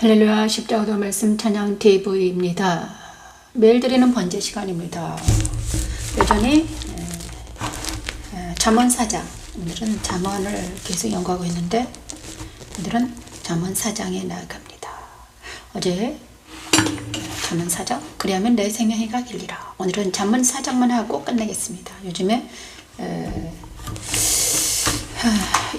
할렐루야 십자가도 말씀 찬양 TV입니다. 매일 드리는 번제 시간입니다. 여전히 잠언 4장, 오늘은 잠언을 계속 연구하고 있는데 오늘은 잠언 4장에 나아갑니다. 어제 잠언 4장, 그리하면 내 생명이 가길리라. 오늘은 잠언 4장만 하고 끝내겠습니다. 요즘에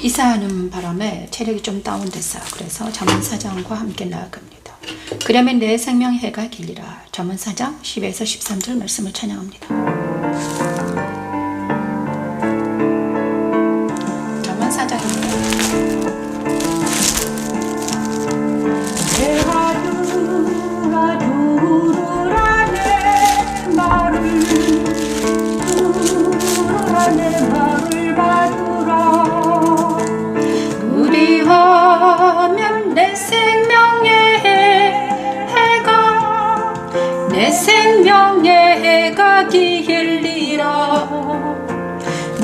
이사하는 바람에 체력이 좀 다운됐어요. 그래서 잠언 4장과 함께 나아갑니다. 그러면 내 생명 해가 길리라. 잠언 4장 10에서 13절 말씀을 찬양합니다. 잠언 4장입니다. 그리하면 내 생명의 해가 내 생명의 해가 길리라.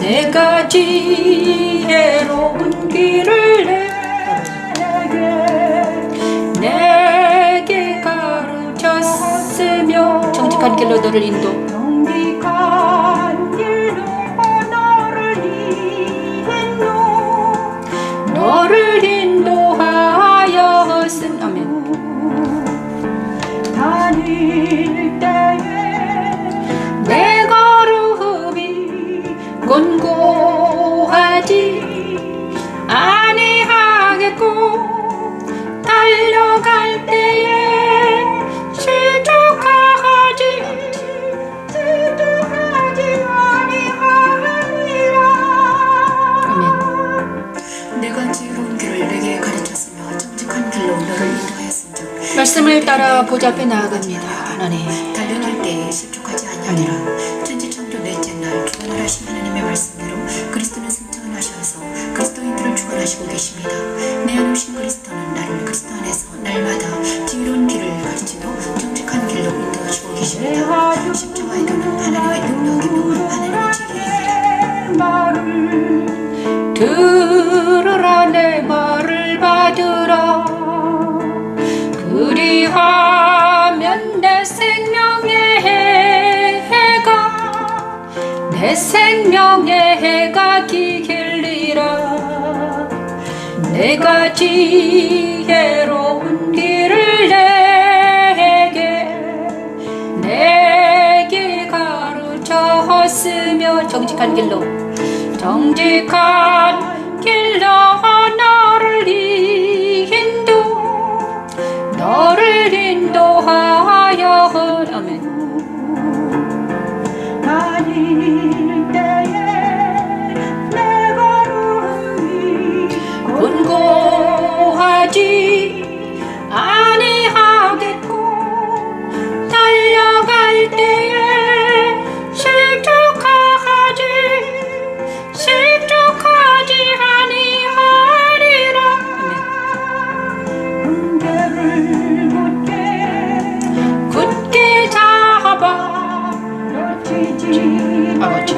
내가 지혜로운 길을 내게 가르쳤으며 정직한 길로 너를 인도 너를 인도하였음. 아멘. 다닐 때에 내 걸음이 곤고하지 아니하겠고 달려갈 때에 실족하지 아니하리라. 아멘. 내가 지혜로운 길을 내게 가르쳤으며 정직한 길로 너를 인도하였으며 말씀을 따라 보좌 앞에 나아갑니다. 하나님 달려갈 때에 실족하지 아니하리라. 천지창조 넷째 날 주관하신 하나님의 말씀대로 그리스도는 승천하셔서 그리스도인들을 주관하시고 계십니다. 내 안에 오신 그리스도는 나를 그리스도 안에서 날마다 지혜로운 길을 가르치며 정직한 길로 인도하시고 계십니다. 십자가의 도는 하나님의 능력이며 하나님의 지혜입니다. 들으라 내 말을 받으라. 그리하면 내 생명의 해가 내 생명의 해가 길리라. 내가 지혜로운 길을 내게 가르쳤으며 정직한 길로 너를 인도하여. 아멘. 다닐 때에 내 걸음이 곤고하지 아니하겠고 달려갈 때에 실족하지 아니하리라. 문제를 굳게 잡아 놓치지 아버지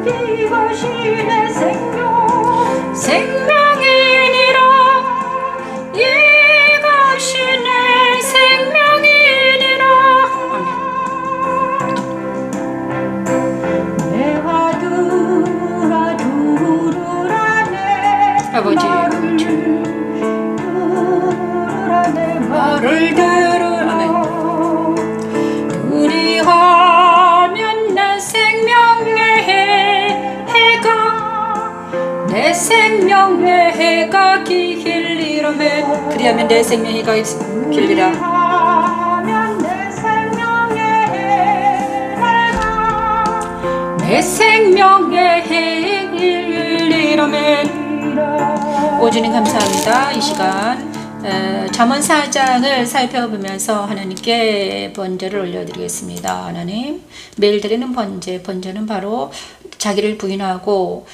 이것이 내 생명이니라. 이것이 내 생명이니라. 아멘. 내 아들아 들으라 내 아버지 말을 들으라. 아멘. 그리하면 내 생명의 해가 내 생명의 해가 길리라. 그리하면 내 생명이 가 길리라. 내 생명의 해 길리라. 오주님 감사합니다. 이 시간 잠언 4장을 살펴보면서 하나님께 번제를 올려드리겠습니다. 하나님 매일 드리는 번제는 바로 자기를 부인하고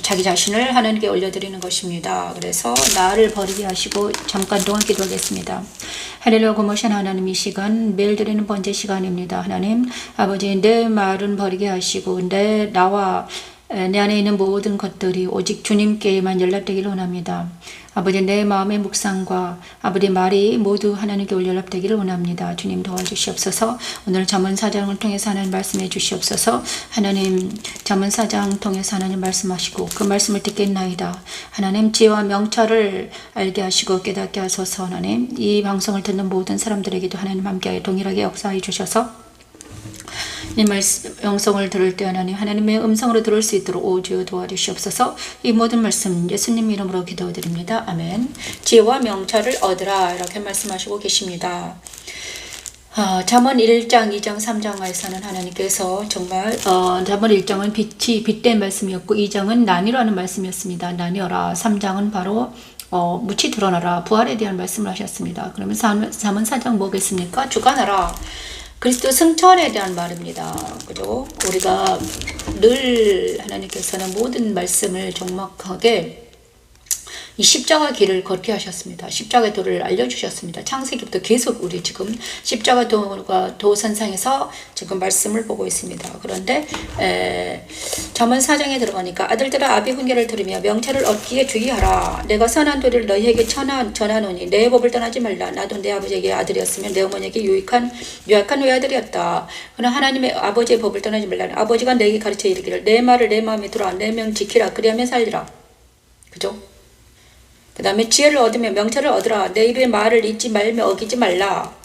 자기 자신을 하나님께 올려드리는 것입니다. 그래서 나를 버리게 하시고 잠깐 동안 기도하겠습니다. 할렐루야 고모신 하나님, 이 시간 매일 드리는 번제 시간입니다. 하나님 아버지, 내 말은 버리게 하시고 나와 내 안에 있는 모든 것들이 오직 주님께만 연락되기를 원합니다. 아버지, 내 마음의 묵상과 아버지 말이 모두 하나님께 연락되기를 원합니다. 주님 도와주시옵소서. 오늘 잠언 4장을 통해서 하나님 말씀해 주시옵소서. 하나님 잠언 4장 통해서 하나님 말씀하시고 그 말씀을 듣겠나이다. 하나님 지혜와 명철을 알게 하시고 깨닫게 하소서. 하나님 이 방송을 듣는 모든 사람들에게도 하나님 함께 동일하게 역사해 주셔서 이 말씀 영성을 들을 때 하나님의 음성으로 들을 수 있도록 오주 도와주시옵소서. 이 모든 말씀 예수님 이름으로 기도드립니다. 아멘. 지혜와 명철을 얻으라 이렇게 말씀하시고 계십니다. 잠언 1장, 2장, 3장에서는 하나님께서 정말 잠언 1장은 빛된 말씀이었고 2장은 나뉘라는 말씀이었습니다. 나뉘어라. 3장은 바로 묻히 드러나라. 부활에 대한 말씀을 하셨습니다. 그러면 잠언 4장 뭐겠습니까? 주관하라. 그리스도 승천에 대한 말입니다. 그죠? 우리가 늘 하나님께서는 모든 말씀을 정확하게 이 십자가 길을 걷게 하셨습니다. 십자가 도를 알려주셨습니다. 창세기부터 계속 우리 지금 십자가 도선상에서 지금 말씀을 보고 있습니다. 그런데 잠언 4장에 들어가니까 아들들아 아비 훈계를 들으며 명철을 얻기에 주의하라. 내가 선한 도리를 너희에게 전하노니 내 법을 떠나지 말라. 나도 내 아버지에게 아들이었으면 내 어머니에게 유익한 외아들이었다. 그러나 하나님의 아버지의 법을 떠나지 말라. 아버지가 내게 가르쳐 이르기를 내 말을 내 마음에 두라. 내 명 지키라. 그리하면 살리라. 그죠? 그 다음에 지혜를 얻으며 명철을 얻으라. 내 입의 말을 잊지 말며 어기지 말라.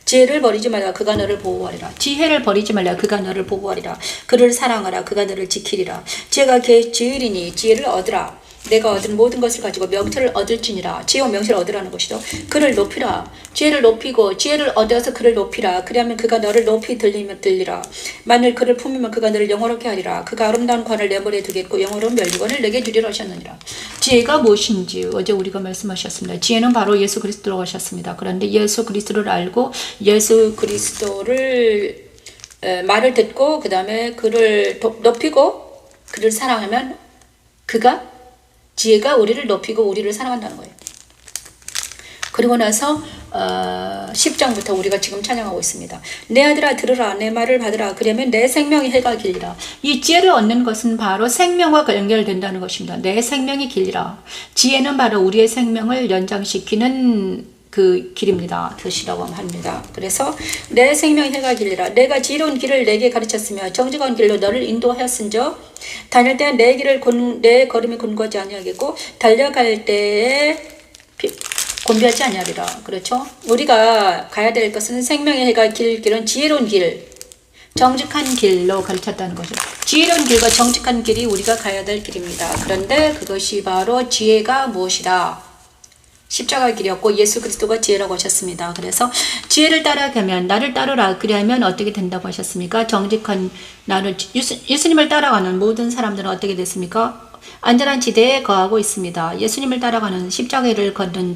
지혜를 버리지 말라. 그가 너를 보호하리라. 지혜를 버리지 말라. 그가 너를 보호하리라. 그를 사랑하라. 그가 너를 지키리라. 지혜가 지혜이니 지혜를 얻으라. 내가 얻은 모든 것을 가지고 명철을 얻을지니라. 지혜와 명철을 얻으라는 것이죠. 그를 높이라. 지혜를 높이고 지혜를 얻어서 그를 높이라. 그리하면 그가 너를 높이 들리라. 만일 그를 품으면 그가 너를 영화롭게 하리라. 그가 아름다운 관을 내 머리에 두겠고 영화로운 면류관을 내게 주리라 하셨느니라. 지혜가 무엇인지 어제 우리가 말씀하셨습니다. 지혜는 바로 예수 그리스도라고 하셨습니다. 그런데 예수 그리스도를 알고 예수 그리스도를 말을 듣고 그 다음에 그를 높이고 그를 사랑하면 그가 지혜가 우리를 높이고 우리를 사랑한다는 거예요. 그리고 나서 10장부터 우리가 지금 찬양하고 있습니다. 내 아들아 들으라. 내 말을 받으라. 그러면 내 생명이 해가 길리라. 이 지혜를 얻는 것은 바로 생명과 연결된다는 것입니다. 내 생명이 길리라. 지혜는 바로 우리의 생명을 연장시키는 그 길입니다. 뜻이라고 합니다. 그래서 내 생명의 해가 길리라. 내가 지혜로운 길을 내게 가르쳤으며 정직한 길로 너를 인도하였은즉 다닐 때에 내 걸음이 곤고하지 아니하겠고 달려갈 때에 곤비하지 아니하리라. 그렇죠? 우리가 가야 될 것은 생명의 해가 길은 지혜로운 길, 정직한 길로 가르쳤다는 거죠. 지혜로운 길과 정직한 길이 우리가 가야 될 길입니다. 그런데 그것이 바로 지혜가 무엇이다? 십자가 길이었고 예수 그리스도가 지혜라고 하셨습니다. 그래서 지혜를 따라가면 나를 따르라. 그리하면 어떻게 된다고 하셨습니까? 정직한 나를 예수님을 따라가는 모든 사람들은 어떻게 됐습니까? 안전한 지대에 거하고 있습니다. 예수님을 따라가는 십자가를 걷는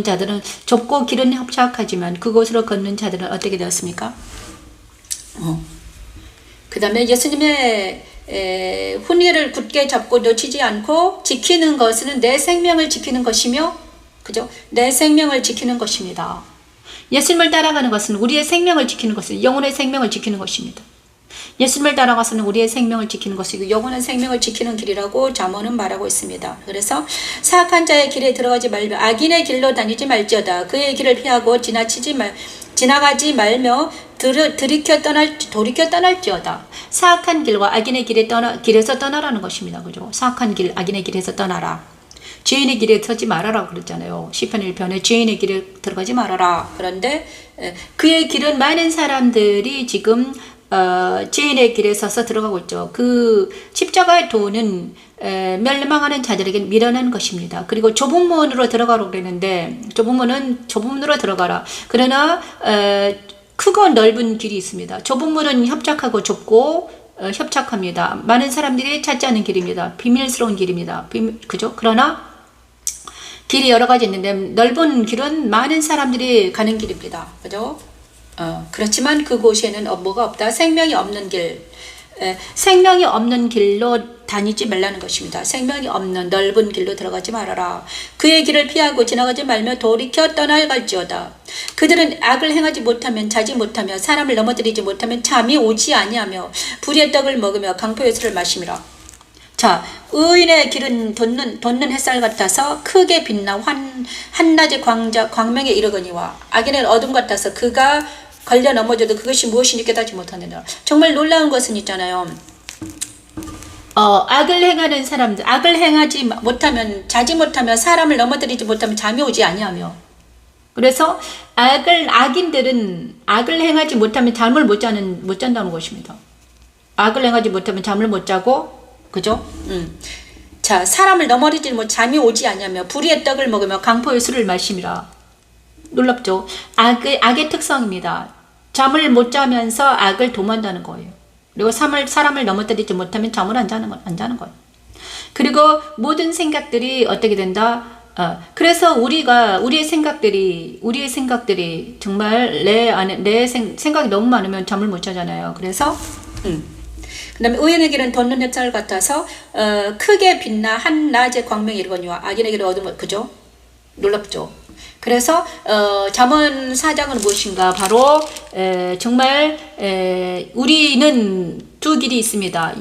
자들은 좁고 길은 협착하지만 그곳으로 걷는 자들은 어떻게 되었습니까? 그 다음에 예수님의 훈계를 굳게 잡고 놓치지 않고 지키는 것은 내 생명을 지키는 것이며, 그죠? 내 생명을 지키는 것입니다. 예수님을 따라가는 것은 우리의 생명을 지키는 것은 영혼의 생명을 지키는 것입니다. 예수님을 따라가서는 우리의 생명을 지키는 것이고 영혼의 생명을 지키는 길이라고 잠언은 말하고 있습니다. 그래서 사악한 자의 길에 들어가지 말며 악인의 길로 다니지 말지어다. 그의 길을 피하고 지나가지 말며 돌이켜 떠날지어다. 사악한 길과 악인의 길에서 떠나라는 것입니다. 그죠? 사악한 길, 악인의 길에서 떠나라. 죄인의 길에 서지 말아라 그랬잖아요. 시편 1편에 죄인의 길에 들어가지 말아라. 그런데 그의 길은 많은 사람들이 지금 죄인의 길에 서서 들어가고 있죠. 그 십자가의 도는 멸망하는 자들에게 미련한 것입니다. 그리고 좁은 문으로 들어가라고 그랬는데 좁은 문으로 들어가라. 그러나 크고 넓은 길이 있습니다. 좁은 문은 협착하고 좁고 협착합니다. 많은 사람들이 찾지 않는 길입니다. 비밀스러운 길입니다. 그죠? 그러나 길이 여러 가지 있는데 넓은 길은 많은 사람들이 가는 길입니다. 그죠? 그렇지만 그곳에는 뭐가 없다? 생명이 없는 길. 생명이 없는 길로 다니지 말라는 것입니다. 생명이 없는 넓은 길로 들어가지 말아라. 그의 길을 피하고 지나가지 말며 돌이켜 떠나갈지어다. 그들은 악을 행하지 못하면 자지 못하며 사람을 넘어뜨리지 못하면 잠이 오지 아니하며 불의 떡을 먹으며 강포의 술을 마심이라. 자, 의인의 길은 돋는 햇살 같아서 크게 빛나 한낮의 광명에 이르거니와 악인의 어둠 같아서 그가 걸려 넘어져도 그것이 무엇인지 깨닫지 못하느니라. 정말 놀라운 것은 있잖아요. 악을 행하는 사람들, 악을 행하지 못하면, 자지 못하면, 사람을 넘어뜨리지 못하면 잠이 오지 아니하며. 그래서 악인들은 악을 행하지 못하면 잠을 못 잔다는 것입니다. 악을 행하지 못하면 잠을 못 자고, 그죠? 자, 사람을 넘어뜨리지 못 잠이 오지 아니하며 불의의 떡을 먹으며 강포의 술을 마심이라. 놀랍죠? 악의 특성입니다. 잠을 못 자면서 악을 도모한다는 거예요. 그리고 사람을 넘어뜨리지 못하면 잠을 안 자는 거예요. 그리고 모든 생각들이 어떻게 된다? 그래서 우리의 생각들이 정말 내 생각이 너무 많으면 잠을 못 자잖아요. 그래서 그 다음에 의인의 길은 돋는 햇살 같아서 크게 빛나 한낮의 광명이 이르거니와 악인의 길은 어둠, 그죠? 놀랍죠? 그래서 잠언 4장은 무엇인가? 바로 정말 우리는 두 길이 있습니다.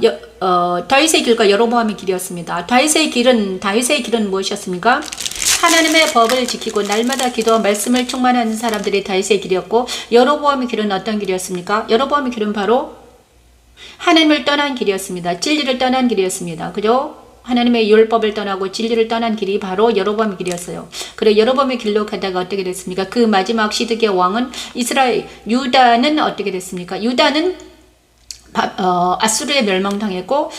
다윗의 길과 여로보암의 길이었습니다. 다윗의 길은 무엇이었습니까? 하나님의 법을 지키고 날마다 기도와 말씀을 충만하는 사람들이 다윗의 길이었고, 여로보암의 길은 어떤 길이었습니까? 여로보암의 길은 바로 하나님을 떠난 길이었습니다. 진리를 떠난 길이었습니다. 그죠? 하나님의 율법을 떠나고 진리를 떠난 길이 바로 여로보암의 길이었어요. 그래 여로보암의 길로 가다가 어떻게 됐습니까? 그 마지막 시드기야 왕은 유다는 어떻게 됐습니까? 유다는 아수르에 멸망당했고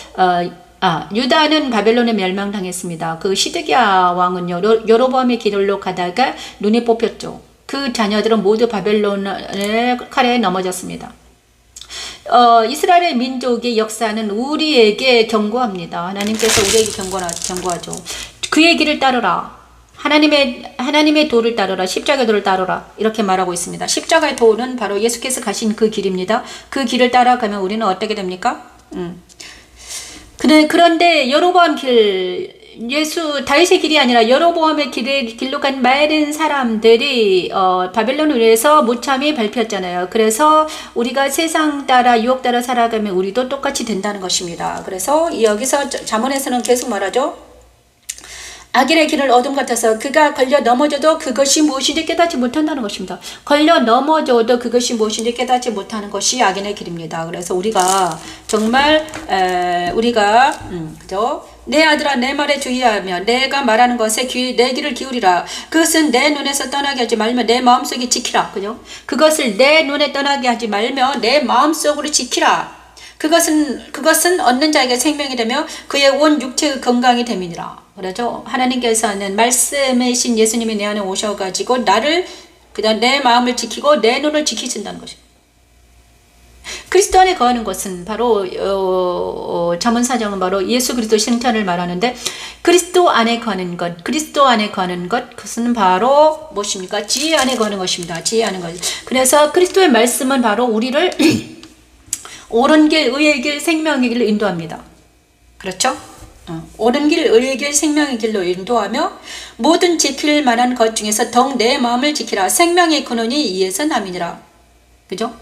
유다는 바벨론에 멸망당했습니다. 그 시드기야 왕은 여로보암의 길로 가다가 눈이 뽑혔죠. 그 자녀들은 모두 바벨론의 칼에 넘어졌습니다. 이스라엘의 민족의 역사는 우리에게 경고합니다. 하나님께서 우리에게 경고하죠. 그의 길을 따르라. 하나님의 도를 따르라. 십자가의 도를 따르라. 이렇게 말하고 있습니다. 십자가의 도는 바로 예수께서 가신 그 길입니다. 그 길을 따라가면 우리는 어떻게 됩니까? 그런데 여로보암 길, 다윗의 길이 아니라 여로보암의 길로 간 많은 사람들이 바벨론을 위해서 무참히 밟혔잖아요. 그래서 우리가 세상 따라 유혹 따라 살아가면 우리도 똑같이 된다는 것입니다. 그래서 여기서 잠언에서는 계속 말하죠. 악인의 길은 어둠 같아서 그가 걸려 넘어져도 그것이 무엇인지 깨닫지 못한다는 것입니다. 걸려 넘어져도 그것이 무엇인지 깨닫지 못하는 것이 악인의 길입니다. 그래서 우리가 정말 그죠? 내 아들아 내 말에 주의하며 내가 말하는 것에 내 귀를 기울이라. 그것은 내 눈에서 떠나게 하지 말며 내 마음속에 지키라. 그죠? 그것을 내 눈에 떠나게 하지 말며 내 마음속으로 지키라. 그것은 얻는 자에게 생명이 되며 그의 온 육체의 건강이 됨이니라. 그렇죠? 하나님께서는 말씀이신 예수님이 내 안에 오셔가지고 그다음 내 마음을 지키고 내 눈을 지키신다는 것입니다. 그리스도 안에 거하는 것은 바로 잠언 4장은 바로 예수 그리스도 생탄을 말하는데, 그리스도 안에 거하는 것, 그것은 바로 무엇입니까? 지혜 안에 거하는 것입니다. 지혜 안에 것. 그래서 그리스도의 말씀은 바로 우리를 옳은 길, 의의 길, 생명의 길로 인도합니다. 그렇죠? 옳은 길, 의의 길, 생명의 길로 인도하며 모든 지킬 만한 것 중에서 더욱 내 마음을 지키라. 생명의 근원이 이에서 남이니라. 그죠?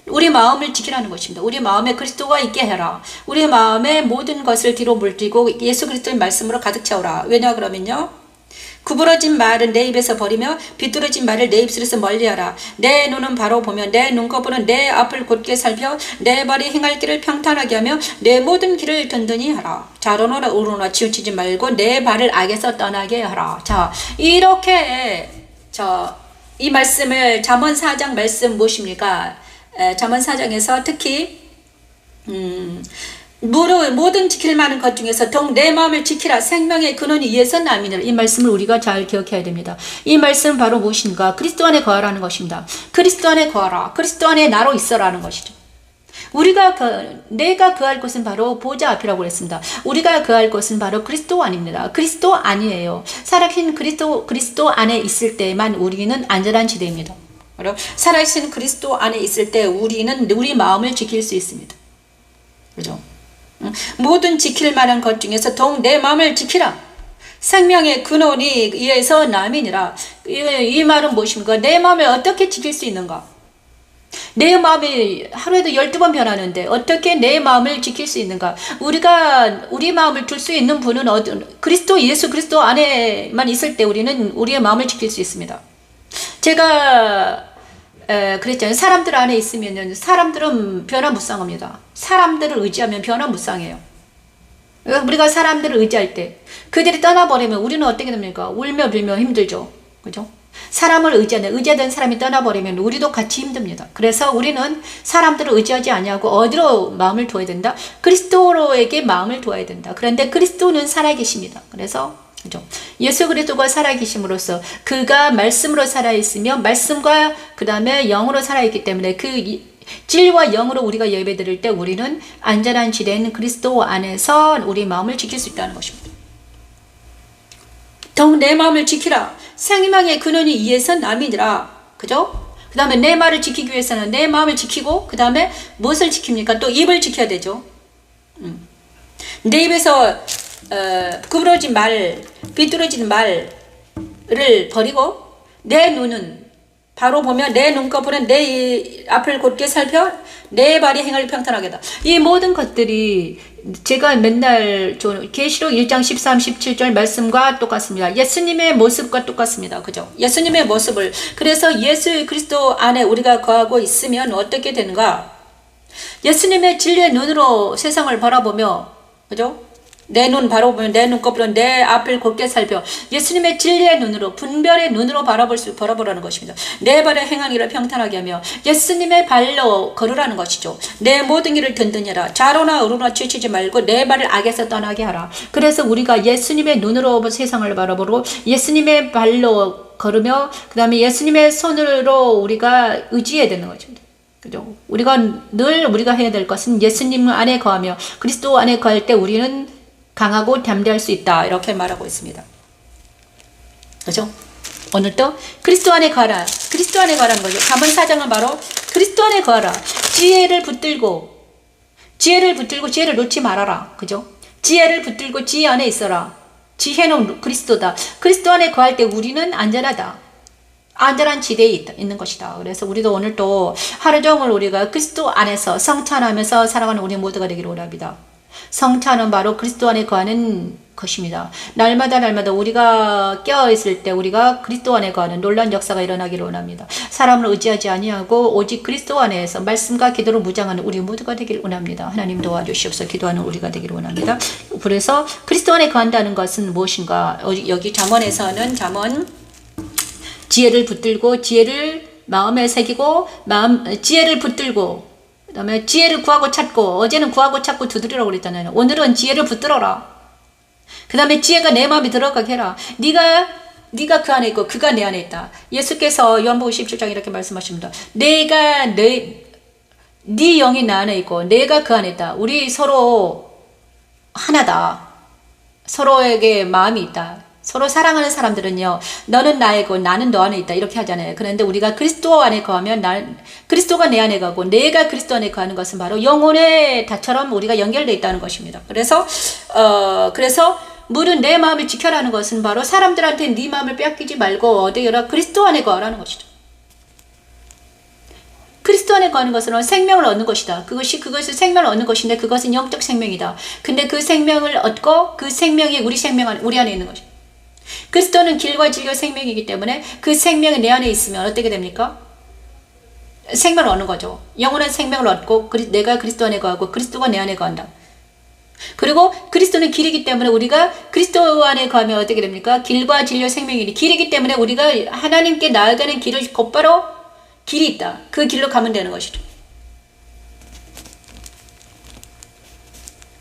우리 마음을 지키라는 것입니다. 우리 마음에 그리스도가 있게 해라. 우리 마음에 모든 것을 뒤로 물들이고 예수 그리스도의 말씀으로 가득 채우라. 왜냐 그러면요, 구부러진 말은 내 입에서 버리며 비뚤어진 말을 내 입술에서 멀리하라. 내 눈은 바로 보며 내 눈꺼풀은 내 앞을 곧게 살펴 내 발이 행할 길을 평탄하게 하며 내 모든 길을 든든히 하라. 좌로나 우로나 치우치지 말고 내 발을 악에서 떠나게 하라. 자, 이렇게 이 말씀을 잠언 4장 말씀 무엇입니까? 잠언 4장에서 특히 모든 지킬 만한 것 중에서 더욱 내 마음을 지키라. 생명의 근원이 이에서 남이니라. 이 말씀을 우리가 잘 기억해야 됩니다. 이 말씀은 바로 무엇인가? 그리스도 안에 거하라는 것입니다. 그리스도 안에 거하라. 그리스도 안에 나로 있어라는 것이죠. 내가 거할 곳은 바로 보좌 앞이라고 그랬습니다. 우리가 거할 곳은 바로 그리스도 안입니다. 그리스도 안이에요. 살아계신 그리스도 안에 있을 때만 우리는 안전한 지대입니다. 살아계신 그리스도 안에 있을 때 우리는 우리 마음을 지킬 수 있습니다. 그죠? 모든 지킬 만한 것 중에서 더욱 내 마음을 지키라. 생명의 근원이 이에서 남이니라. 이 말은 무엇입니까? 내 마음을 어떻게 지킬 수 있는가? 내 마음이 하루에도 12번 변하는데 어떻게 내 마음을 지킬 수 있는가? 우리 마음을 둘 수 있는 분은 그리스도 예수 그리스도 안에만 있을 때 우리는 우리의 마음을 지킬 수 있습니다. 제가 그랬잖아요. 사람들 안에 있으면은 사람들은 변화무쌍합니다. 사람들을 의지하면 변화무쌍해요. 우리가 사람들을 의지할 때 그들이 떠나버리면 우리는 어떻게 됩니까? 울며 빌며 힘들죠. 그죠? 사람을 의지하던 사람이 떠나버리면 우리도 같이 힘듭니다. 그래서 우리는 사람들을 의지하지 아니하고 어디로 마음을 둬야 된다? 그리스도로에게 마음을 둬야 된다. 그런데 그리스도는 살아계십니다. 그래서 그죠? 예수 그리스도가 살아계심으로써 그가 말씀으로 살아있으며 말씀과 그 다음에 영으로 살아있기 때문에 그 진리와 영으로 우리가 예배드릴 때 우리는 안전한 지대인 그리스도 안에서 우리 마음을 지킬 수 있다는 것입니다. 더욱 내 마음을 지키라. 생명의 근원이 이에서 남이니라. 그죠? 그 다음에 내 말을 지키기 위해서는 내 마음을 지키고 그 다음에 무엇을 지킵니까? 또 입을 지켜야 되죠. 내 입에서 구부러진 말, 비뚤어진 말을 버리고 내 눈은 바로 보면 내 눈꺼풀은 내 앞을 곧게 살펴 내 발이 행을 평탄하게 하다. 이 모든 것들이 제가 맨날 계시록 1장 13, 17절 말씀과 똑같습니다. 예수님의 모습과 똑같습니다. 그죠? 예수님의 모습을 그래서 예수 그리스도 안에 우리가 거하고 있으면 어떻게 되는가? 예수님의 진리의 눈으로 세상을 바라보며 그죠? 내 눈 바로 보면 내 눈꺼풀은 내 앞을 곧게 살펴 예수님의 진리의 눈으로 분별의 눈으로 바라보라는 것입니다. 내 발에 행한 일을 평탄하게 하며 예수님의 발로 걸으라는 것이죠. 내 모든 길을 든든히 하라. 좌로나 우로나 치우치지 말고 내 발을 악에서 떠나게 하라. 그래서 우리가 예수님의 눈으로 세상을 바라보고 예수님의 발로 걸으며 그 다음에 예수님의 손으로 우리가 의지해야 되는 것입니다. 그죠? 우리가 해야 될 것은 예수님 안에 거하며 그리스도 안에 거할 때 우리는 강하고 담대할 수 있다. 이렇게 말하고 있습니다. 그죠? 오늘도 그리스도 안에 거하라. 그리스도 안에 거하라는 거죠. 잠언 4장은 바로 그리스도 안에 거하라. 지혜를 붙들고 지혜를 놓지 말아라. 그죠? 지혜를 붙들고 지혜 안에 있어라. 지혜는 그리스도다. 그리스도 안에 거할 때 우리는 안전하다. 안전한 지대에 있는 것이다. 그래서 우리도 오늘 또 하루 종일 우리가 그리스도 안에서 성찬하면서 살아가는 우리 모두가 되기를 원합니다. 성찬은 바로 그리스도 안에 거하는 것입니다. 날마다 우리가 깨어있을 때 우리가 그리스도 안에 거하는 놀라운 역사가 일어나기를 원합니다. 사람을 의지하지 아니하고 오직 그리스도 안에서 말씀과 기도로 무장하는 우리 모두가 되기를 원합니다. 하나님 도와주시옵소서. 기도하는 우리가 되기를 원합니다. 그래서 그리스도 안에 거한다는 것은 무엇인가? 여기 잠언에서는 지혜를 붙들고 지혜를 마음에 새기고 지혜를 붙들고 그 다음에 지혜를 구하고 찾고 어제는 구하고 찾고 두드리라고 그랬잖아요. 오늘은 지혜를 붙들어라. 그 다음에 지혜가 내 마음에 들어가게 해라. 네가 그 안에 있고 그가 내 안에 있다. 예수께서 요한복음 17장 이렇게 말씀하십니다. 네 영이 나 안에 있고 내가 그 안에 있다. 우리 서로 하나다. 서로에게 마음이 있다. 서로 사랑하는 사람들은요, 너는 나이고 나는 너 안에 있다 이렇게 하잖아요. 그런데 우리가 그리스도 안에 거하면 그리스도가 내 안에 가고 내가 그리스도 안에 거하는 것은 바로 영혼의 다처럼 우리가 연결되어 있다는 것입니다. 그래서 물은 내 마음을 지켜라는 것은 바로 사람들한테 네 마음을 뺏기지 말고 어디여라 그리스도 안에 거하라는 것이죠. 그리스도 안에 거하는 것은 생명을 얻는 것이다. 그것이 생명을 얻는 것인데 그것은 영적 생명이다. 근데 그 생명을 얻고 그 생명이 우리 안에 있는 것이다. 그리스도는 길과 진리와 생명이기 때문에 그 생명이 내 안에 있으면 어떻게 됩니까? 생명을 얻는 거죠. 영혼은 생명을 얻고 내가 그리스도 안에 거하고 그리스도가 내 안에 거한다. 그리고 그리스도는 길이기 때문에 우리가 그리스도 안에 거하면 어떻게 됩니까? 길과 진리와 생명이니 길이기 때문에 우리가 하나님께 나아가는 길을 곧바로 길이 있다. 그 길로 가면 되는 것이죠.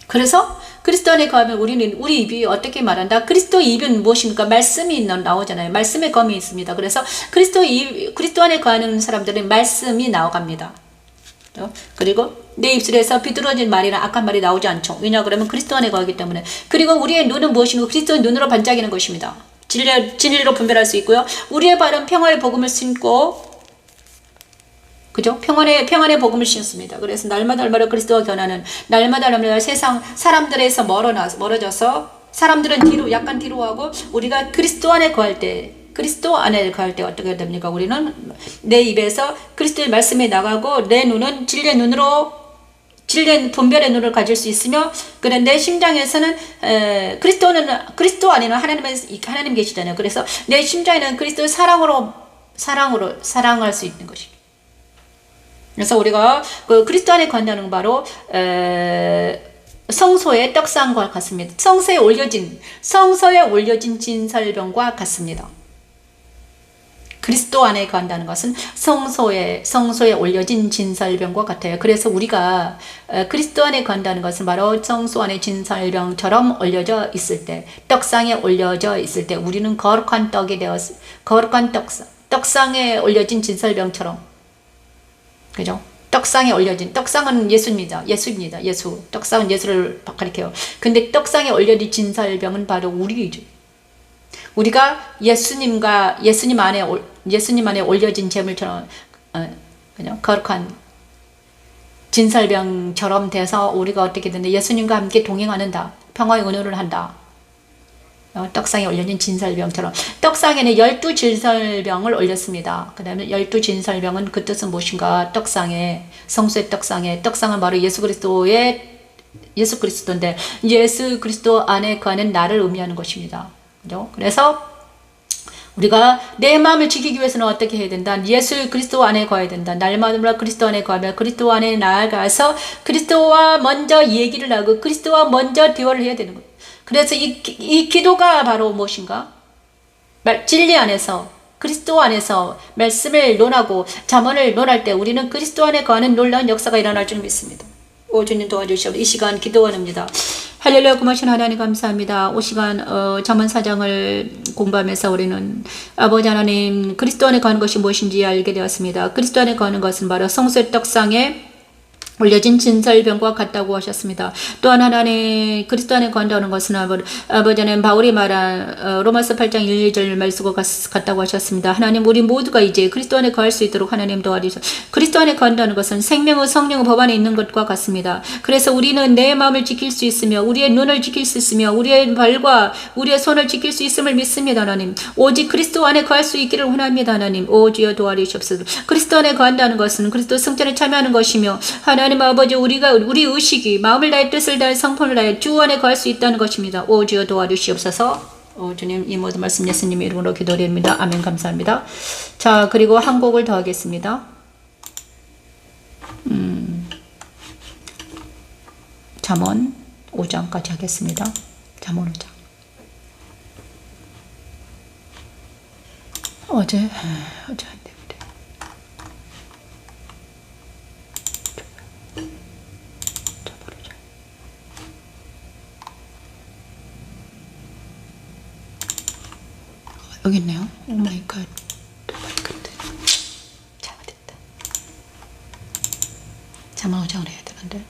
그래서 그리스도 안에 거하면 우리 입이 어떻게 말한다? 그리스도 입은 무엇입니까? 말씀이 나오잖아요. 말씀의 검이 있습니다. 그래서 그리스도 안에 거하는 사람들은 말씀이 나와갑니다. 그리고 내 입술에서 비뚤어진 말이나 악한 말이 나오지 않죠. 왜냐 그러면 그리스도 안에 거하기 때문에. 그리고 우리의 눈은 무엇인가? 그리스도의 눈으로 반짝이는 것입니다. 진리로 분별할 수 있고요. 우리의 발은 평화의 복음을 신고 그죠? 평안의 복음을 신었습니다. 그래서 날마다 그리스도와 견하는, 날마다 세상 사람들에서 멀어져서 사람들은 약간 뒤로 하고, 우리가 그리스도 안에 거할 때 어떻게 됩니까? 우리는 내 입에서 그리스도의 말씀이 나가고, 내 눈은 진리의 분별의 눈을 가질 수 있으며, 그런데 심장에서는 그리스도 안에는 하나님 계시잖아요. 그래서 내 심장에는 그리스도의 사랑으로 사랑할 수 있는 것입니다. 그래서 우리가 그 그리스도 안에 거한다는 건 바로 성소의 떡상과 같습니다. 성소에 올려진 진설병과 같습니다. 그리스도 안에 거한다는 것은 성소에 올려진 진설병과 같아요. 그래서 우리가 그리스도 안에 거한다는 것은 바로 성소 안에 진설병처럼 올려져 있을 때, 떡상에 올려져 있을 때 우리는 거룩한 떡상에 올려진 진설병처럼, 그죠? 떡상은 예수입니다. 떡상은 예수를 가리켜요. 근데 떡상에 올려진 진설병은 바로 우리이죠. 우리가 예수님 안에 올려진 제물처럼, 그냥 거룩한 진설병처럼 돼서 우리가 어떻게 되는데, 예수님과 함께 동행하는다. 평화의 은혜를 한다. 떡상에 올려진 진설병처럼. 떡상에는 12진설병을 올렸습니다. 그 다음에 12진설병은 그 뜻은 무엇인가? 성소의 떡상은 바로 예수 그리스도인데, 예수 그리스도 안에 거하는 나를 의미하는 것입니다. 그죠? 그래서 우리가 내 마음을 지키기 위해서는 어떻게 해야 된다? 예수 그리스도 안에 거해야 된다. 날마다 그리스도 안에 거하며, 그리스도 안에 나아가서 그리스도와 먼저 얘기를 하고 그리스도와 먼저 대화를 해야 되는 거예요. 그래서 이 기도가 바로 무엇인가? 진리 안에서, 그리스도 안에서 말씀을 논하고 잠언을 논할 때 우리는 그리스도 안에 거하는 놀라운 역사가 일어날 줄 믿습니다. 오, 주님 도와주시옵소서. 이 시간 기도원합니다. 할렐루야. 고마신 하나님 감사합니다. 이 시간 잠언 4장을 공부하면서 우리는 아버지 하나님, 그리스도 안에 거하는 것이 무엇인지 알게 되었습니다. 그리스도 안에 거하는 것은 바로 성소의 떡상에 올려진 진설병과 같다고 하셨습니다. 또한 하나님, 그리스도 안에 거한다는 것은 아버지 하나님, 바울이 말한 로마서 8장 1, 2절 말씀과 같다고 하셨습니다. 하나님, 우리 모두가 이제 그리스도 안에 거할 수 있도록 하나님 도와주셔서, 그리스도 안에 거한다는 것은 생명의 성령의 법 안에 있는 것과 같습니다. 그래서 우리는 내 마음을 지킬 수 있으며, 우리의 눈을 지킬 수 있으며, 우리의 발과 우리의 손을 지킬 수 있음을 믿습니다. 하나님, 오직 그리스도 안에 거할 수 있기를 원합니다. 하나님, 오 주여 도와주시옵소서. 그리스도 안에 거한다는 것은 그리스도 승천에 참여하는 것이며, 하나님 아버지, 우리 의식이 마음을 다해 뜻을 다해 성품을 다해 주 안에 거할 수 있다는 것입니다. 오 주여 도와주시옵소서. 오 주님, 이 모든 말씀 예수님의 이름으로 기도드립니다. 아멘. 감사합니다. 자, 그리고 한 곡을 더 하겠습니다. 잠언 5장까지 하겠습니다. 잠언 5장. 어제 안 되는데. 여기 있네요. 오 마이 갓. 잘못했다. 잠언 5장을 해야 되는데.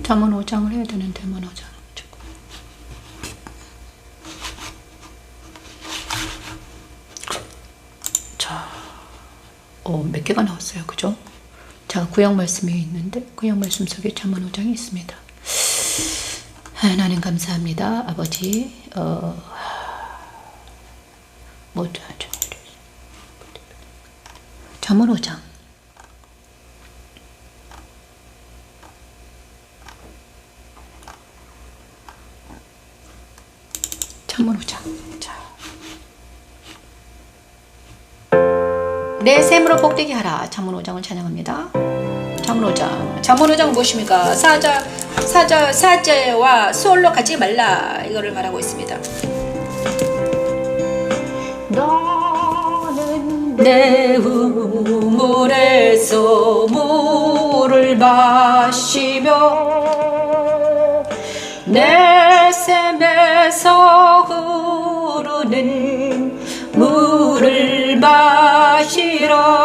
잠언 5장을 해야 되는데, 잠언 5장. 자, 몇 개가 나왔어요. 그죠? 자, 구약 말씀이 있는데, 구약 말씀 속에 잠언 5장이 있습니다. 하나님 감사합니다. 아버지, 잠언 5장. 잠언 5장. 자. 내 샘으로 복되게 하라. 잠언 5장을 찬양합니다. 잠언 5장. 잠언 5장은 무엇입니까? 사제와 수월로 가지 말라. 이거를 말하고 있습니다. 너는 내 우물에서 물을 마시며 내 샘에서 흐르는 물을 마시라.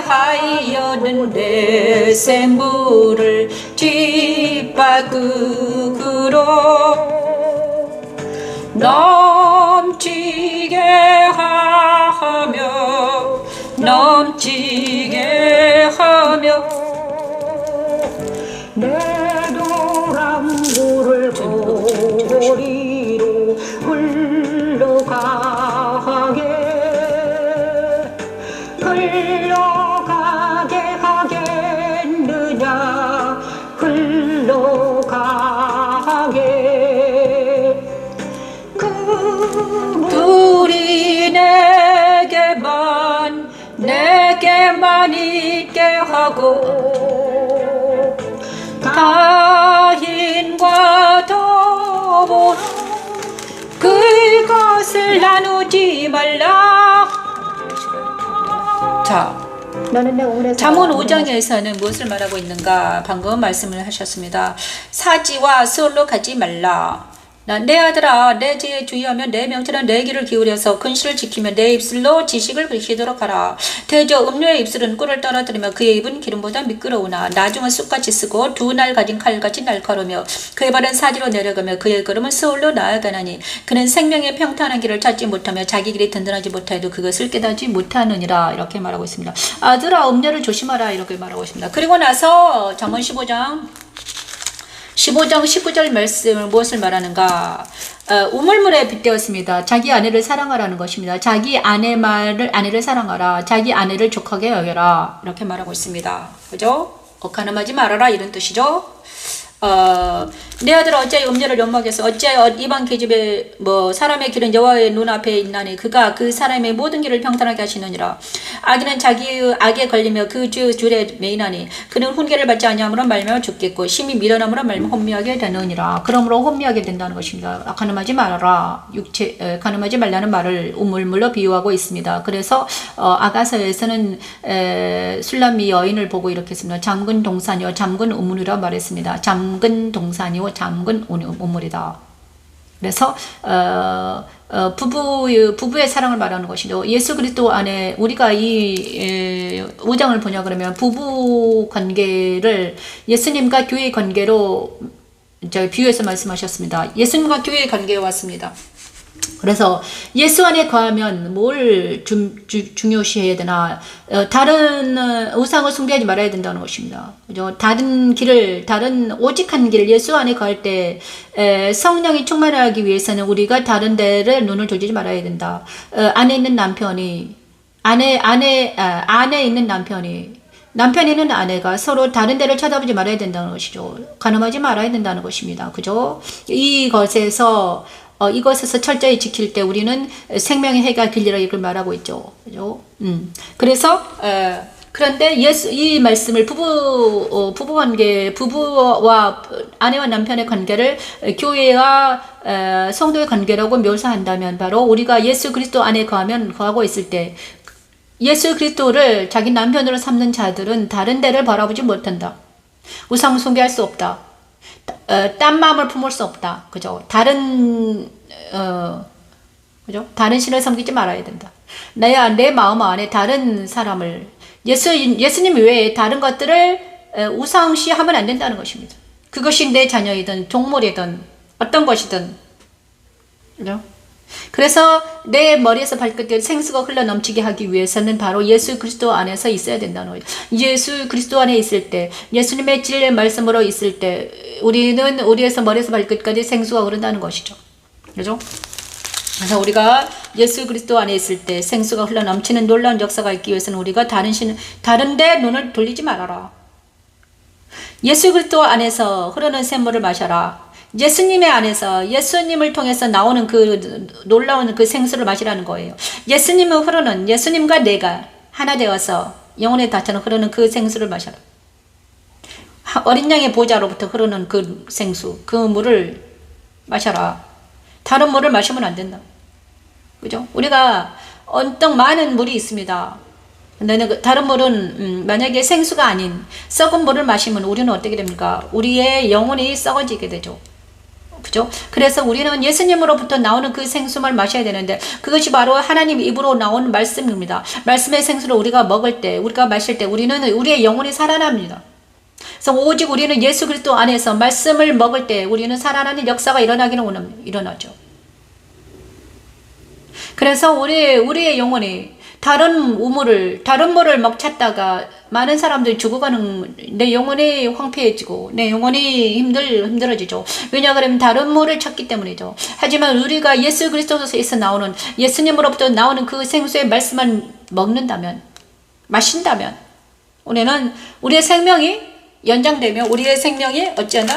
어찌하여는 내 샘물을 뒷바꾸로 넘치게 하며 넘치게 하며 내 도랑물을 고리로 흘러가게 하겠느냐 흘러가게 그물이 내게만 있게 하고 타인과 더불어 그것을 나누지 말라. 자, 잠언 5장에서는 무엇을 말하고 있는가? 방금 말씀을 하셨습니다. 사지와 수월로 가지 말라. 내 아들아, 내 지혜에 주의하며 내 명철한 내 귀를 기울여서 근실을 지키며 내 입술로 지식을 불키도록 하라. 대저 음료의 입술은 꿀을 떨어뜨리며 그의 입은 기름보다 미끄러우나 나중은 쑥같이 쓰고 두 날 가진 칼같이 날카로우며 그의 발은 사지로 내려가며 그의 걸음은 수월로 나아가나니 그는 생명의 평탄한 길을 찾지 못하며 자기 길이 든든하지 못하여도 그것을 깨닫지 못하느니라. 이렇게 말하고 있습니다. 아들아, 음료를 조심하라. 이렇게 말하고 있습니다. 그리고 나서 잠언 15장 19절 말씀을 무엇을 말하는가? 우물물에 빗대었습니다. 자기 아내를 사랑하라는 것입니다. 자기 아내를 사랑하라. 자기 아내를 족하게 여겨라. 이렇게 말하고 있습니다. 그죠? 가늠하지 말아라. 이런 뜻이죠. 내 아들 어찌하여 음녀를 연막해서 어찌하여 이방 계집에 사람의 길은 여호와의 눈앞에 있나니 그가 그 사람의 모든 길을 평탄하게 하시느니라. 악인은 자기의 악에 걸리며 그 죄의 줄에 매이나니 그는 훈계를 받지 아니함으로 말미암아 죽겠고 심히 미련함으로 말미암아 혼미하게 되느니라. 그러므로 혼미하게 된다는 것입니다. 가늠하지 말아라. 가늠하지 말라는 말을 우물물로 비유하고 있습니다. 그래서 아가서에서는 술람이 여인을 보고 이렇게 했습니다. 잠근 동산이요 잠근 우물이라 말했습니다. 잠근 동산이요 잠근 우물이다. 그래서 부부의 사랑을 말하는 것이죠. 예수 그리스도 안에 우리가 이 5장을 보냐 그러면 부부 관계를 예수님과 교회의 관계로 비유해서 말씀하셨습니다. 예수님과 교회의 관계에 왔습니다. 그래서 예수 안에 거하면 뭘 중요시해야 되나? 다른 우상을 숭배하지 말아야 된다는 것입니다. 그죠? 다른 오직 한 길, 예수 안에 거할 때 성령이 충만하기 위해서는 우리가 다른 데를 눈을 돌리지 말아야 된다. 안에 있는 남편이 안에 있는 남편이 있는 아내가 서로 다른 데를 쳐다보지 말아야 된다는 것이죠. 가늠하지 말아야 된다는 것입니다. 그죠? 이것에서 철저히 지킬 때 우리는 생명의 해가 길리라 이걸 말하고 있죠. 그죠? 그래서, 그런데 이 말씀을 부부 관계, 부부와 아내와 남편의 관계를 교회와 성도의 관계라고 묘사한다면 바로 우리가 예수 그리스도 안에 거하고 있을 때 예수 그리스도를 자기 남편으로 삼는 자들은 다른 데를 바라보지 못한다. 우상 숭배할 수 없다. 딴 마음을 품을 수 없다. 그죠? 그죠? 다른 신을 섬기지 말아야 된다. 내 마음 안에 다른 사람을, 예수님 외에 다른 것들을 우상시하면 안 된다는 것입니다. 그것이 내 자녀이든, 동물이든, 어떤 것이든. 그죠? 그래서 내 머리에서 발끝까지 생수가 흘러 넘치게 하기 위해서는 바로 예수 그리스도 안에서 있어야 된다는 거예요. 예수 그리스도 안에 있을 때, 예수님의 진리의 말씀으로 있을 때 우리는 우리에서 머리에서 발끝까지 생수가 흐른다는 것이죠. 그죠? 그래서 우리가 예수 그리스도 안에 있을 때 생수가 흘러 넘치는 놀라운 역사가 있기 위해서는 우리가 다른 데 눈을 돌리지 말아라. 예수 그리스도 안에서 흐르는 샘물을 마셔라. 예수님의 안에서 예수님을 통해서 나오는 그 놀라운 그 생수를 마시라는 거예요. 예수님을 흐르는, 예수님과 내가 하나 되어서 영혼의 다처럼 흐르는 그 생수를 마셔라. 어린 양의 보좌로부터 흐르는 그 생수, 그 물을 마셔라. 다른 물을 마시면 안 된다. 그죠? 우리가 언덕 많은 물이 있습니다. 근데 다른 물은 만약에 생수가 아닌 썩은 물을 마시면 우리는 어떻게 됩니까? 우리의 영혼이 썩어지게 되죠. 그죠? 그래서 우리는 예수님으로부터 나오는 그 생수를 마셔야 되는데 그것이 바로 하나님 입으로 나온 말씀입니다. 말씀의 생수를 우리가 먹을 때, 우리가 마실 때 우리는 우리의 영혼이 살아납니다. 그래서 오직 우리는 예수 그리스도 안에서 말씀을 먹을 때 우리는 살아나는 역사가 일어나죠. 그래서 우리의 영혼이 다른 물을 막 찾다가 많은 사람들이 죽어가는, 내 영혼이 황폐해지고 내 영혼이 힘들어지죠. 왜냐 그러면 다른 물을 찾기 때문이죠. 하지만 우리가 예수 그리스도에서 나오는, 예수님으로부터 나오는 그 생수의 말씀만 먹는다면, 마신다면 우리의 생명이 연장되며 우리의 생명이 어찌한다?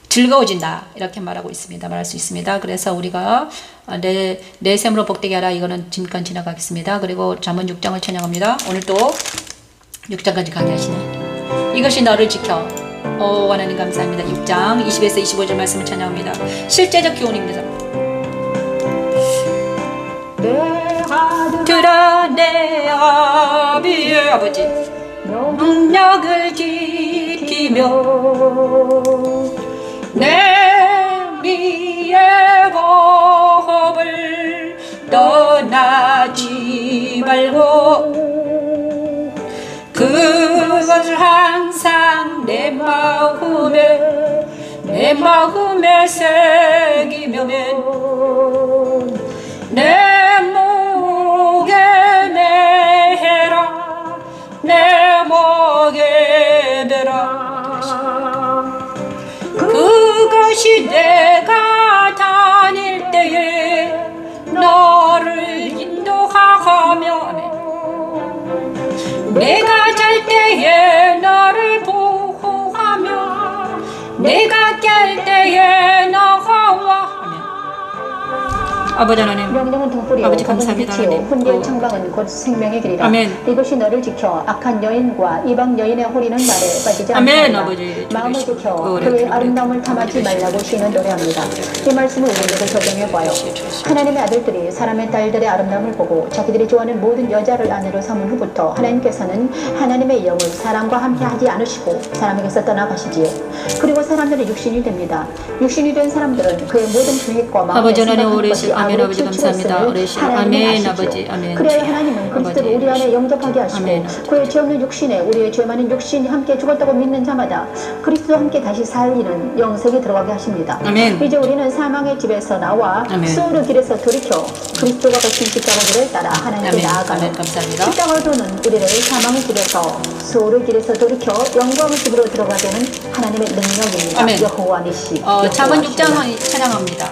즐거워진다, 이렇게 말할 수 있습니다. 그래서 우리가 내 셈으로 복되게 하라, 이거는 잠깐 지나가겠습니다. 그리고 잠언 6장을 찬양합니다. 오늘 또 6장까지 가게 하시네. 이것이 너를 지켜. 오 하나님 감사합니다. 6장 20에서 25절 말씀을 찬양합니다. 실제적 교훈입니다. 들어 내 아버지 능력을 지키며 내 우리의 법을 떠나지 말고 그것을 항상 내 마음에 새기면 내 목에 매라 내 목에 매라. 그것이 내가 다닐 때에 너를 인도하며 내가 잘 때에 너를 보호하며 내가 깰 때에 너와 아버지 하나님, 명령은 등불이요 아버지 감사합니다. 하나님. 훈계의 청방은 곧 생명의 길이라. 아멘. 이것이 너를 지켜 악한 여인과 이방 여인의 홀리는 말에 빠지지 아멘. 않는다. 아버지 마음을 주시고, 지켜 그래, 그의 그래, 아름다움을 탐하지 그래, 말라고 시인은 노래합니다. 이 말씀을 우리에게 적용해봐요. 하나님의 아들들이 사람의 딸들의 아름다움을 보고 자기들이 좋아하는 모든 여자를 아내로 삼은 후부터 하나님께서는 하나님의 영을 사람과 함께 하지 않으시고 사람에게서 떠나가시지요. 그리고 사람들은 육신이 됩니다. 육신이 된 사람들은 그의 모든 계획과 마음에 아버지 하나님, 생각하는 우리 것이 아멘. 아버지 감사합니다. 우리 아멘. 아버지 아멘. 그래야 하나님은 그리스도를 우리 안에 영접하게 하시고 아멘. 그의 죄 없는 육신에 우리의 죄 많은 육신이 함께 죽었다고 믿는 자마다 그리스도와 함께 다시 살리는 영생에 들어가게 하십니다. 아멘. 이제 우리는 사망의 집에서 나와 아멘. 수호의 길에서 돌이켜 그리스도가 거친 십자가 길을 따라 하나님께 아멘. 나아가는 아멘. 감사합니다. 십자가도는 우리를 사망의 집에서 수호의 길에서 돌이켜 영광의 집으로 들어가게 하는 하나님의 능력입니다. 아멘. 여호와 니시 잠언 6장 찬양합니다.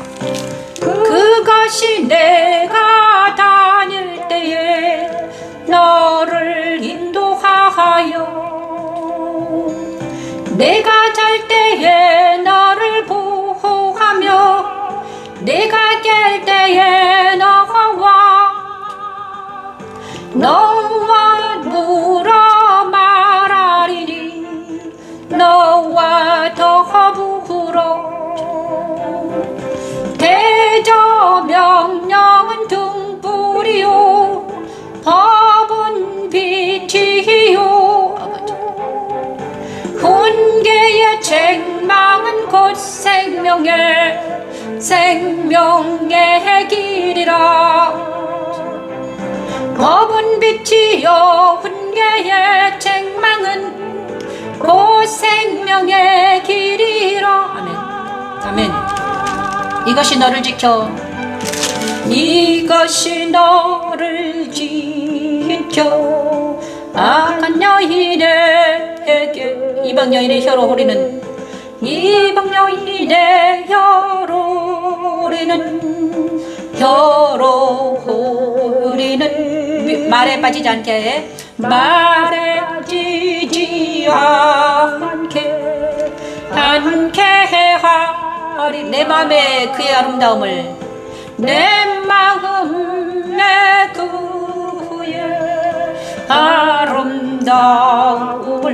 그것이 내가 다닐 때에 너를 인도하여 내가 잘 때에 너를 보호하며 내가 깰 때에 너와 물어 말하리니 너와 더불어 대저 명령은 등불이요 법은 빛이요 훈계의 책망은 곧 생명의 길이라. 법은 빛이요 훈계의 책망은 곧 생명의 길이라. 아멘. 아멘. 이것이 너를 지켜. 이것이 너를 지켜. 악한 여인에게 이방 여인의 혀로 호리는 이방 여인의 혀로 호리는 말에 빠지지 않게 말에 빠지지 않게 하리. 내 마음에 그의 아름다움을 내 마음에 그의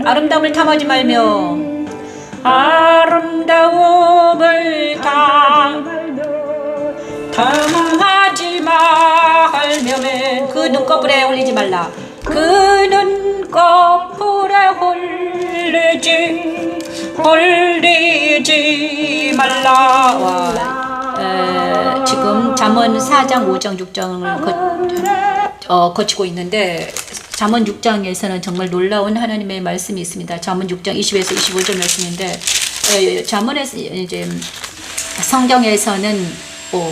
아름다움을 탐하지 말며 아름다움을 탐하지 말며 그 눈꺼풀에 홀리지 말라. 그 눈꺼풀에 홀리지 말라. 지금 잠언 4장, 5장, 6장을 거치고 있는데 잠언 6장에서는 정말 놀라운 하나님의 말씀이 있습니다. 잠언 6장 20에서 25절 말씀인데 잠언에서 이제 성경에서는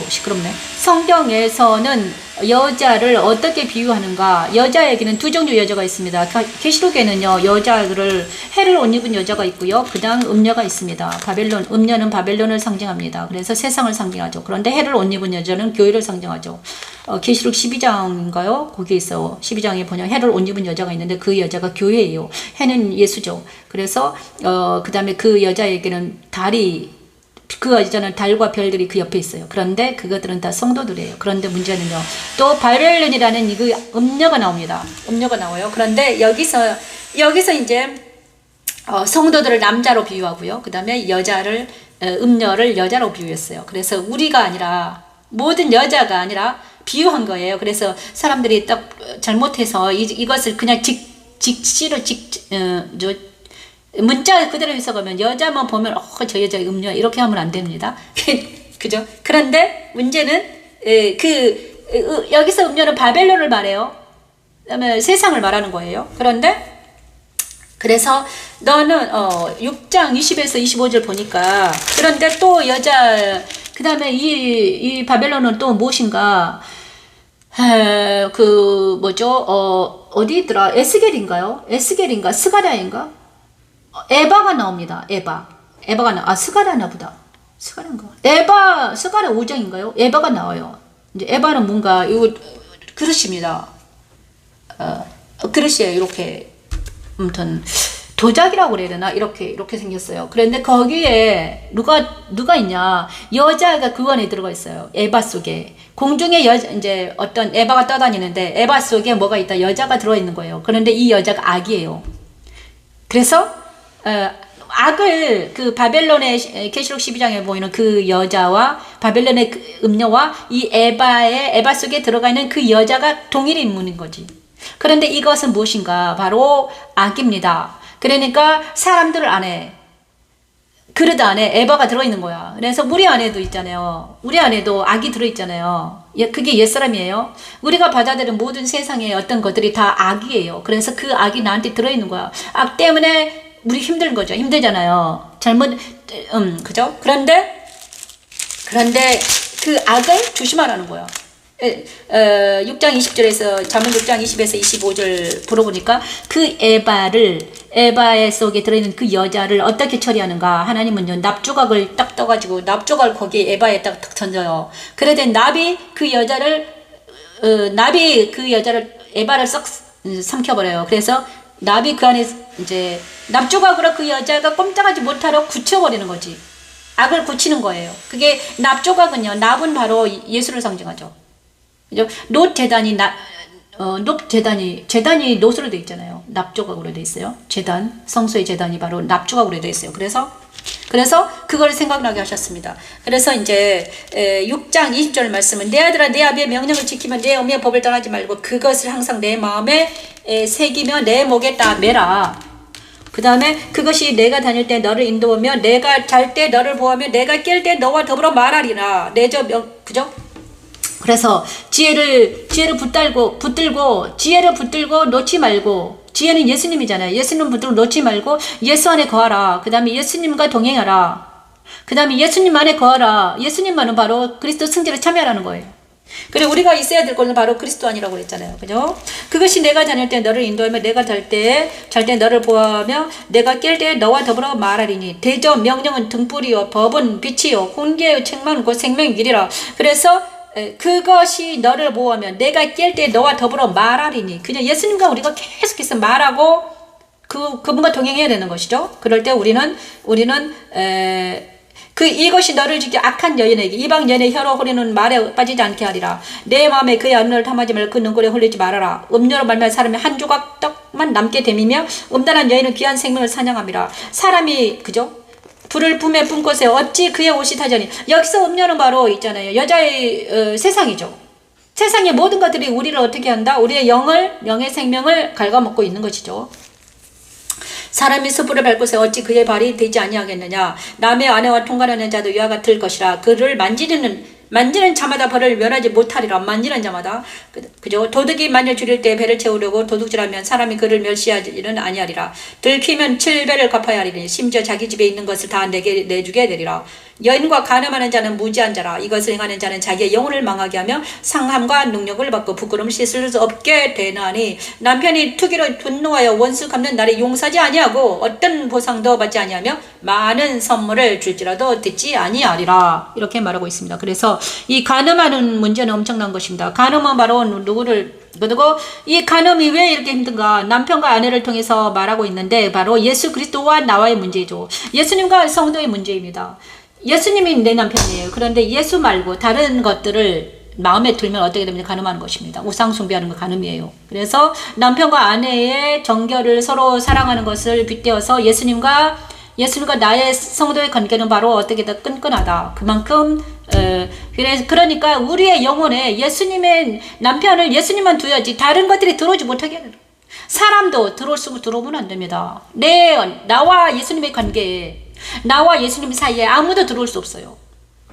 시끄럽네. 성경에서는 여자를 어떻게 비유하는가? 여자에게는 두 종류 여자가 있습니다. 계시록에는요, 여자를 해를 옷 입은 여자가 있고요. 그 다음 음녀가 있습니다. 바벨론, 음녀는 바벨론을 상징합니다. 그래서 세상을 상징하죠. 그런데 해를 옷 입은 여자는 교회를 상징하죠. 계시록 12장인가요? 거기에 있어. 12장에 보면 해를 옷 입은 여자가 있는데 그 여자가 교회예요. 해는 예수죠. 그래서 그 다음에 그 여자에게는 그 여자는 달과 별들이 그 옆에 있어요. 그런데 그것들은 다 성도들이에요. 그런데 문제는요. 또 바벨론이라는 그 음녀가 나옵니다. 음녀가 나와요. 그런데 여기서 이제 성도들을 남자로 비유하고요. 그 다음에 음녀를 여자로 비유했어요. 그래서 우리가 아니라 모든 여자가 아니라 비유한 거예요. 그래서 사람들이 딱 잘못해서 이것을 그냥 문자 그대로 해석하면 여자만 보면 저 여자 음녀 이렇게 하면 안 됩니다. 그죠? 그런데 문제는 여기서 음녀는 바벨론을 말해요. 그다음에 세상을 말하는 거예요. 그래서 너는 6장 20에서 25절 보니까 그런데 또 그다음에 이 바벨론은 또 무엇인가? 어디 있더라? 에스겔인가? 스가랴인가? 에바가 나옵니다. 스가랴나 보다. 스가랴인가? 스가랴 5장인가요? 에바가 나와요. 이제 에바는 뭔가, 이거 그릇입니다. 그릇이에요. 이렇게. 아무튼, 도자기라고 그래야 되나? 이렇게 생겼어요. 그런데 거기에 누가 있냐? 여자가 그 안에 들어가 있어요. 에바 속에. 공중에 이제 어떤 에바가 떠다니는데, 에바 속에 뭐가 있다? 여자가 들어있는 거예요. 그런데 이 여자가 악이에요. 그래서, 악을 바벨론의 계시록 12장에 보이는 그 여자와 바벨론의 그 음녀와 이 에바 속에 들어가 있는 그 여자가 동일 인물인 거지. 그런데 이것은 무엇인가? 바로 악입니다. 그러니까 사람들 안에 그릇 안에 에바가 들어있는 거야. 그래서 우리 안에도 있잖아요. 우리 안에도 악이 들어있잖아요. 그게 옛사람이에요. 우리가 받아들인 모든 세상의 어떤 것들이 다 악이에요. 그래서 그 악이 나한테 들어있는 거야. 악 때문에 우리 힘든 거죠. 힘들잖아요. 그죠? 그런데 그 악을 조심하라는 거야. 6장 20절에서 잠언 6장 20에서 25절 물어보니까 그 에바 속에 들어있는 그 여자를 어떻게 처리하는가? 하나님은요, 납조각을 딱 떠가지고 납조각을 거기에 에바에 딱 던져요. 그래도 납이 그 여자를 에바를 썩 삼켜버려요. 그래서 납이 그 안에 이제 납조각으로 그 여자가 꼼짝하지 못하도록 굳혀버리는 거지. 악을 굳히는 거예요. 그게 납조각은요, 납은 바로 예수를 상징하죠. 그죠? 재단이 놋으로 되어 있잖아요. 납조각으로 되어 있어요. 성소의 재단이 바로 납조각으로 되어 있어요. 그래서 그걸 생각나게 하셨습니다. 그래서 이제 6장 20절 말씀은 내 아들아 내 아비의 명령을 지키면 내 어미의 법을 떠나지 말고 그것을 항상 내 마음에 새기며 내 목에 매라. 그 다음에 그것이 내가 다닐 때 너를 인도하며 내가 잘 때 너를 보호하며 내가 깰 때 너와 더불어 말하리라. 그죠? 그래서 지혜를 붙들고 놓지 말고, 지혜는 예수님이잖아요. 예수님 붙들고 놓지 말고 예수 안에 거하라. 그 다음에 예수님과 동행하라. 그 다음에 예수님 안에 거하라. 예수님만은 바로 그리스도 승리에 참여하라는 거예요. 그리고 우리가 있어야 될 것은 바로 그리스도 안이라고 그랬잖아요. 그죠? 그것이 내가 다닐 때 너를 인도하며 내가 잘 때 너를 보호하며 내가 깰 때 너와 더불어 말하리니 대저 명령은 등불이요 법은 빛이요 훈계의 책망은 곧 생명의 길이라. 그래서 그것이 너를 보호하며 내가 깰 때 너와 더불어 말하리니 그냥 예수님과 우리가 계속해서 말하고 그분과 동행해야 되는 것이죠. 그럴 때 우리는 이것이 너를 지켜 악한 여인에게 이방 여인의 혀로 흐르는 말에 빠지지 않게 하리라. 내 마음에 그의 언어를 탐하지 말고 그 눈물에 흘리지 말아라. 음료로 말미암아 사람이 한 조각 떡만 남게 됨이며 음란한 여인은 귀한 생명을 사냥함이라. 사람이 그죠? 불을 품에 품고서 어찌 그의 옷이 타자니. 여기서 음료는 바로 있잖아요. 여자의 세상이죠. 세상의 모든 것들이 우리를 어떻게 한다? 우리의 영의 생명을 갉아먹고 있는 것이죠. 사람이 숯불을 밟고서 어찌 그의 발이 되지 아니하겠느냐. 남의 아내와 통관하는 자도 이와 같을 것이라. 그를 만지는 자마다 벌을 면하지 못하리라. 만지는 자마다. 그죠? 도둑이 만일 줄일 때 배를 채우려고 도둑질하면 사람이 그를 멸시하지는 아니하리라. 들키면 7배를 갚아야 하리니 심지어 자기 집에 있는 것을 다 내게 내주게 되리라. 여인과 간음하는 자는 무지한 자라. 이것을 행하는 자는 자기의 영혼을 망하게 하며 상함과 능력을 받고 부끄러움을 씻을 수 없게 되나니 남편이 투기로 분노하여 원수 갚는 날에 용서하지 아니하고 어떤 보상도 받지 아니하며 많은 선물을 줄지라도 듣지 아니하리라. 이렇게 말하고 있습니다. 그래서 이 간음하는 문제는 엄청난 것입니다. 간음은 바로 누구를 그리고 이 간음이 왜 이렇게 힘든가? 남편과 아내를 통해서 말하고 있는데 바로 예수 그리스도와 나와의 문제죠. 예수님과 성도의 문제입니다. 예수님이 내 남편이에요. 그런데 예수 말고 다른 것들을 마음에 들면 어떻게 됩니까? 간음하는 것입니다. 우상 숭배하는 거 간음이에요. 그래서 남편과 아내의 정결을 서로 사랑하는 것을 빗대어서 예수님과 나의 성도의 관계는 바로 어떻게 더 끈끈하다. 그만큼 그러니까 우리의 영혼에 예수님의 남편을 예수님만 두어야지 다른 것들이 들어오지 못하게 해요. 사람도 들어오면 안 됩니다. 나와 예수님의 관계에 나와 예수님 사이에 아무도 들어올 수 없어요.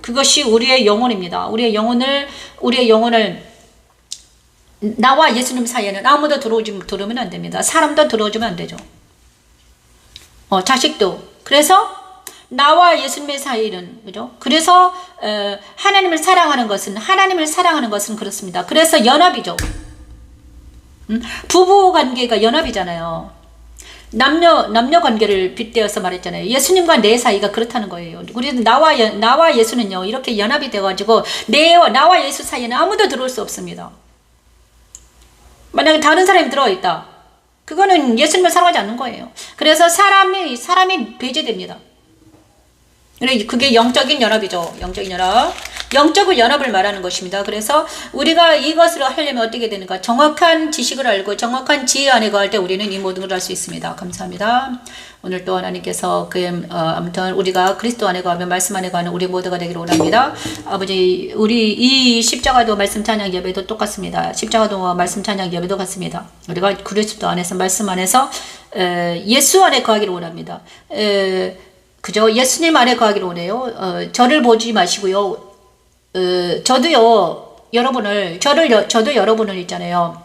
그것이 우리의 영혼입니다. 우리의 영혼을 나와 예수님 사이에는 아무도 들어오면 안 됩니다. 사람도 들어오면 안 되죠. 자식도. 그래서 나와 예수님의 사이는 그죠? 그래서 하나님을 사랑하는 것은 그렇습니다. 그래서 연합이죠. 부부 관계가 연합이잖아요. 남녀 관계를 빗대어서 말했잖아요. 예수님과 내 사이가 그렇다는 거예요. 우리는 나와 예수는요 이렇게 연합이 되어가지고 나와 예수 사이에는 아무도 들어올 수 없습니다. 만약에 다른 사람이 들어와 있다. 그거는 예수님을 사랑하지 않는 거예요. 그래서 사람이 배제됩니다. 그게 영적인 연합이죠. 영적인 연합. 영적인 연합을 말하는 것입니다. 그래서 우리가 이것을 하려면 어떻게 되는가? 정확한 지식을 알고 정확한 지혜 안에 거할 때 우리는 이 모든 걸 할 수 있습니다. 감사합니다. 오늘 또 하나님께서 아무튼 우리가 그리스도 안에 거하면 말씀 안에 거하는 우리 모두가 되기를 원합니다. 아버지, 우리 이 십자가도 말씀 찬양 예배도 똑같습니다. 십자가도 말씀 찬양 예배도 같습니다. 우리가 그리스도 안에서 말씀 안에서 예수 안에 거하기를 원합니다. 그죠? 예수님 안에 거하기를 원해요. 저를 보지 마시고요. 저도 여러분을 있잖아요.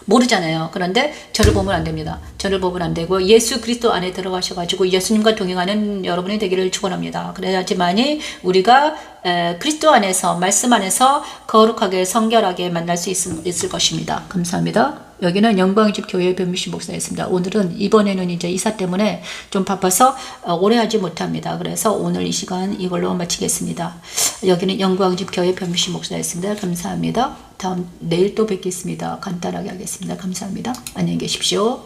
모르잖아요. 그런데 저를 보면 안 됩니다. 저를 보면 안 되고 예수 그리스도 안에 들어가셔가지고 예수님과 동행하는 여러분이 되기를 축원합니다. 그래야지만이 우리가 그리스도 안에서 말씀 안에서 거룩하게 성결하게 만날 수 있을 것입니다. 감사합니다. 여기는 영광의 집 교회 변미신 목사였습니다. 이번에는 이제 이사 때문에 좀 바빠서 오래 하지 못합니다. 그래서 오늘 이 시간 이걸로 마치겠습니다. 여기는 영광의 집 교회 변미신 목사였습니다. 감사합니다. 내일 또 뵙겠습니다. 간단하게 하겠습니다. 감사합니다. 안녕히 계십시오.